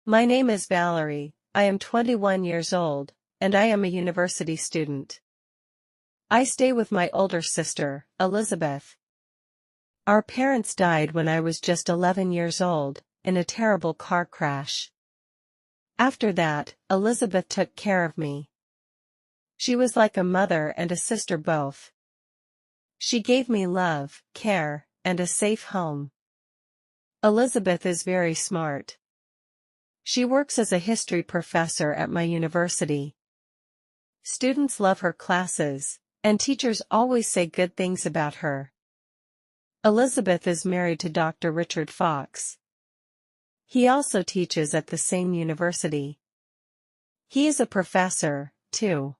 My name is Valerie, I am 21 years old, and I am a university student. I stay with my older sister, Elizabeth. Our parents died when I was just 11 years old, in a terrible car crash. After that, Elizabeth took care of me. She was like a mother and a sister both. She gave me love, care, and a safe home. Elizabeth is very smart. She works as a history professor at my university. Students love her classes, and teachers always say good things about her. Elizabeth is married to Dr. Richard Fox. He also teaches at the same university. He is a professor, too.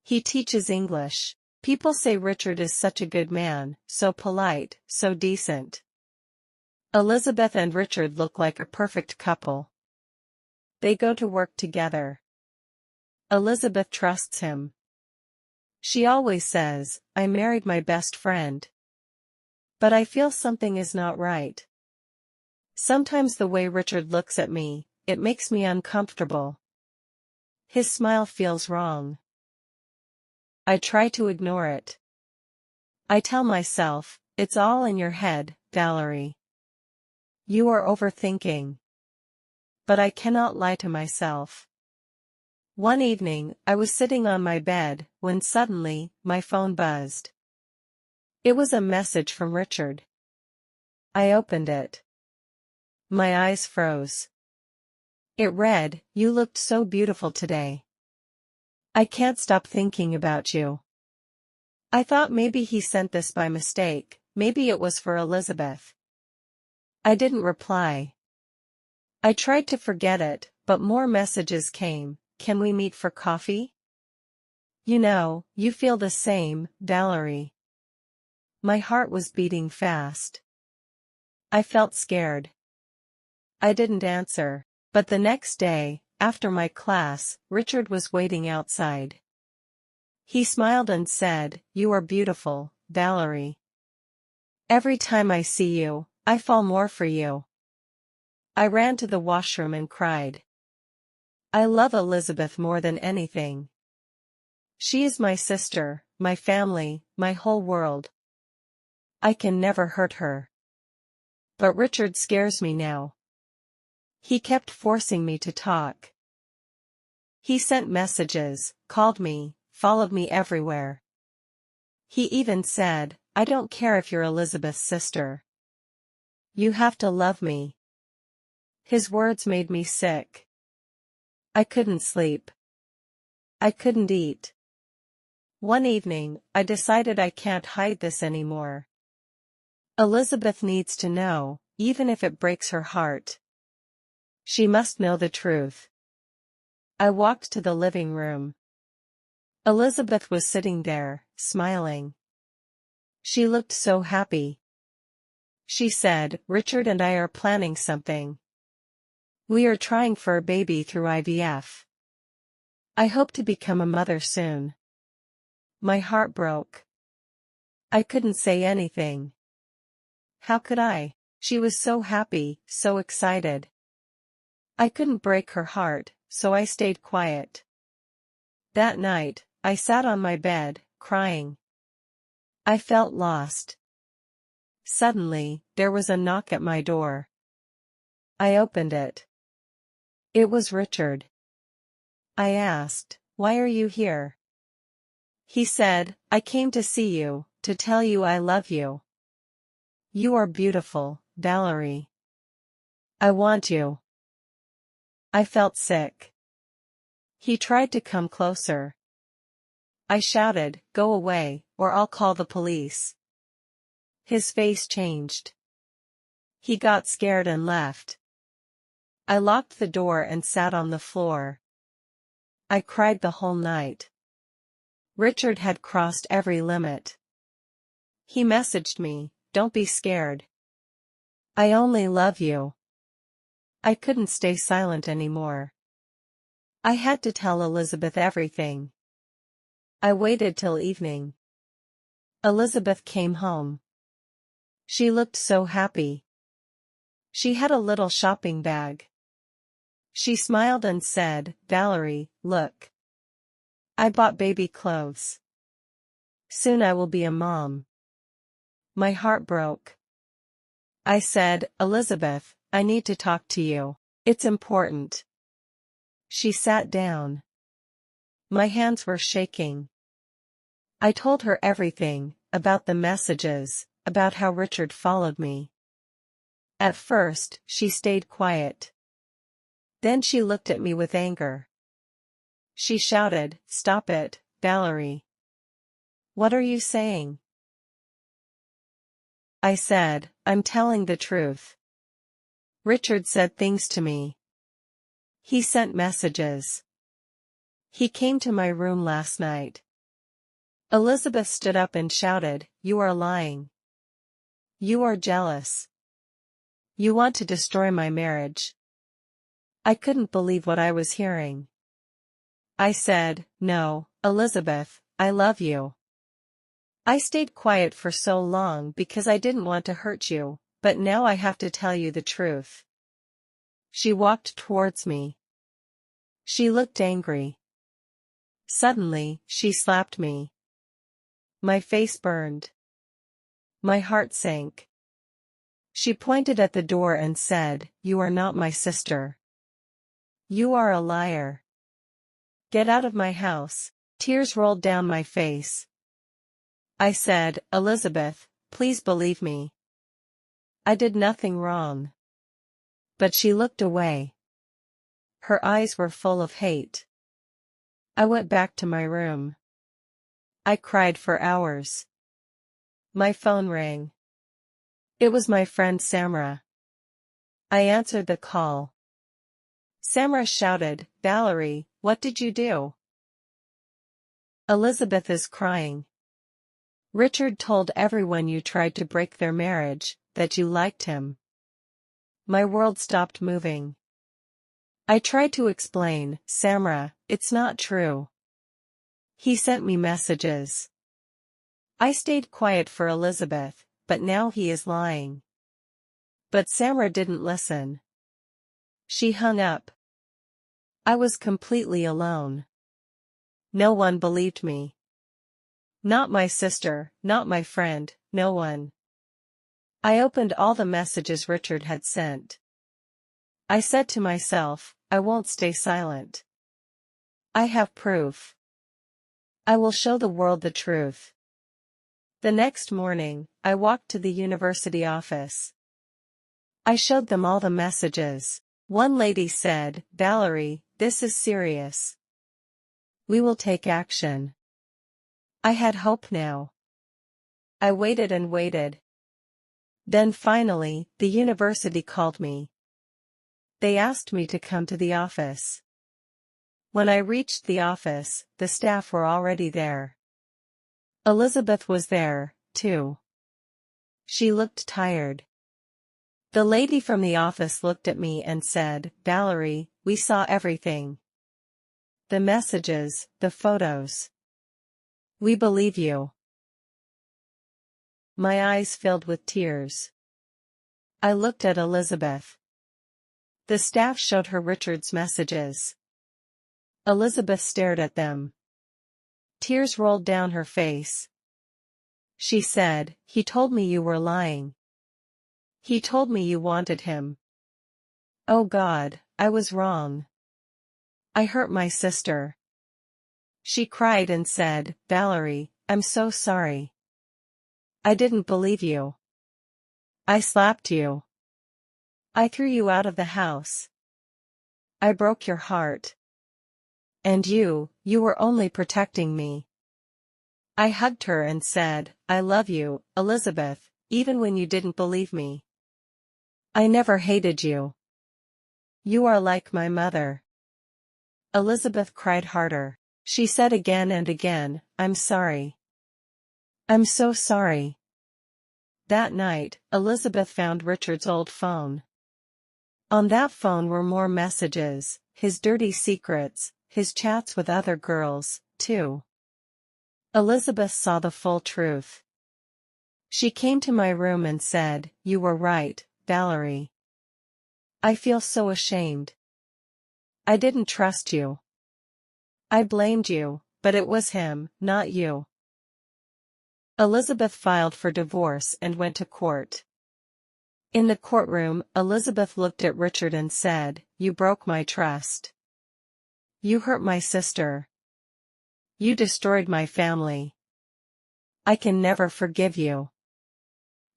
He teaches English. People say Richard is such a good man, so polite, so decent. Elizabeth and Richard look like a perfect couple. They go to work together. Elizabeth trusts him. She always says, "I married my best friend." But I feel something is not right. Sometimes the way Richard looks at me, it makes me uncomfortable. His smile feels wrong. I try to ignore it. I tell myself, it's all in your head, Valerie. You are overthinking. But I cannot lie to myself. One evening, I was sitting on my bed, when suddenly, my phone buzzed. It was a message from Richard. I opened it. My eyes froze. It read, "You looked so beautiful today. I can't stop thinking about you." I thought maybe he sent this by mistake, maybe it was for Elizabeth. I didn't reply. I tried to forget it, but more messages came. "Can we meet for coffee? You know, you feel the same, Valerie." My heart was beating fast. I felt scared. I didn't answer, but the next day, after my class, Richard was waiting outside. He smiled and said, "You are beautiful, Valerie. Every time I see you, I fall more for you." I ran to the washroom and cried. I love Elizabeth more than anything. She is my sister, my family, my whole world. I can never hurt her. But Richard scares me now. He kept forcing me to talk. He sent messages, called me, followed me everywhere. He even said, "I don't care if you're Elizabeth's sister. You have to love me." His words made me sick. I couldn't sleep. I couldn't eat. One evening, I decided I can't hide this anymore. Elizabeth needs to know, even if it breaks her heart. She must know the truth. I walked to the living room. Elizabeth was sitting there, smiling. She looked so happy. She said, "Richard and I are planning something. We are trying for a baby through IVF. I hope to become a mother soon." My heart broke. I couldn't say anything. How could I? She was so happy, so excited. I couldn't break her heart, so I stayed quiet. That night, I sat on my bed, crying. I felt lost. Suddenly, there was a knock at my door. I opened it. It was Richard. I asked, "Why are you here?" He said, "I came to see you, to tell you I love you. You are beautiful, Valerie. I want you." I felt sick. He tried to come closer. I shouted, "Go away, or I'll call the police." His face changed. He got scared and left. I locked the door and sat on the floor. I cried the whole night. Richard had crossed every limit. He messaged me, "Don't be scared. I only love you." I couldn't stay silent anymore. I had to tell Elizabeth everything. I waited till evening. Elizabeth came home. She looked so happy. She had a little shopping bag. She smiled and said, Valerie, look. I bought baby clothes. Soon I will be a mom. My heart broke. I said, Elizabeth, I need to talk to you. It's important. She sat down. My hands were shaking. I told her everything, about the messages, about how Richard followed me. At first, she stayed quiet. Then she looked at me with anger. She shouted, Stop it, Valerie. What are you saying? I said, I'm telling the truth. Richard said things to me. He sent messages. He came to my room last night. Elizabeth stood up and shouted, You are lying. You are jealous. You want to destroy my marriage. I couldn't believe what I was hearing. I said, No, Elizabeth, I love you. I stayed quiet for so long because I didn't want to hurt you, but now I have to tell you the truth. She walked towards me. She looked angry. Suddenly, she slapped me. My face burned. My heart sank. She pointed at the door and said, You are not my sister. You are a liar. Get out of my house. Tears rolled down my face. I said, Elizabeth, please believe me. I did nothing wrong. But she looked away. Her eyes were full of hate. I went back to my room. I cried for hours. My phone rang. It was my friend Samra. I answered the call. Samra shouted, Valerie, what did you do? Elizabeth is crying. Richard told everyone you tried to break their marriage, that you liked him. My world stopped moving. I tried to explain, Samra, it's not true. He sent me messages. I stayed quiet for Elizabeth, but now he is lying. But Samra didn't listen. She hung up. I was completely alone. No one believed me. Not my sister, not my friend, no one. I opened all the messages Richard had sent. I said to myself, I won't stay silent. I have proof. I will show the world the truth. The next morning, I walked to the university office. I showed them all the messages. One lady said, Valerie, this is serious. We will take action. I had hope now. I waited and waited. Then finally, the university called me. They asked me to come to the office. When I reached the office, the staff were already there. Elizabeth was there, too. She looked tired. The lady from the office looked at me and said, Valerie, we saw everything. The messages, the photos. We believe you. My eyes filled with tears. I looked at Elizabeth. The staff showed her Richard's messages. Elizabeth stared at them. Tears rolled down her face. She said, He told me you were lying. He told me you wanted him. Oh God, I was wrong. I hurt my sister. She cried and said, Valerie, I'm so sorry. I didn't believe you. I slapped you. I threw you out of the house. I broke your heart. And you were only protecting me. I hugged her and said, I love you, Elizabeth, even when you didn't believe me. I never hated you. You are like my mother. Elizabeth cried harder. She said again and again, I'm sorry. I'm so sorry. That night, Elizabeth found Richard's old phone. On that phone were more messages, his dirty secrets, his chats with other girls, too. Elizabeth saw the full truth. She came to my room and said, You were right, Valerie. I feel so ashamed. I didn't trust you. I blamed you, but it was him, not you. Elizabeth filed for divorce and went to court. In the courtroom, Elizabeth looked at Richard and said, "You broke my trust. You hurt my sister. You destroyed my family. I can never forgive you.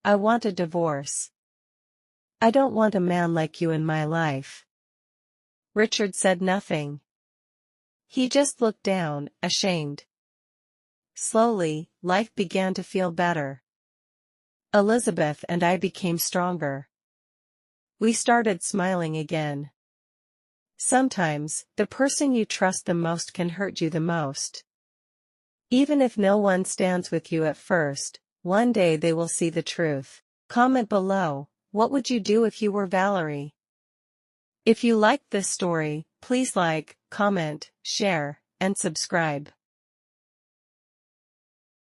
I want a divorce. I don't want a man like you in my life." Richard said nothing. He just looked down, ashamed. Slowly, life began to feel better. Elizabeth and I became stronger. We started smiling again. Sometimes, the person you trust the most can hurt you the most. Even if no one stands with you at first, one day they will see the truth. Comment below, what would you do if you were Valerie? If you liked this story, please like, comment, share, and subscribe.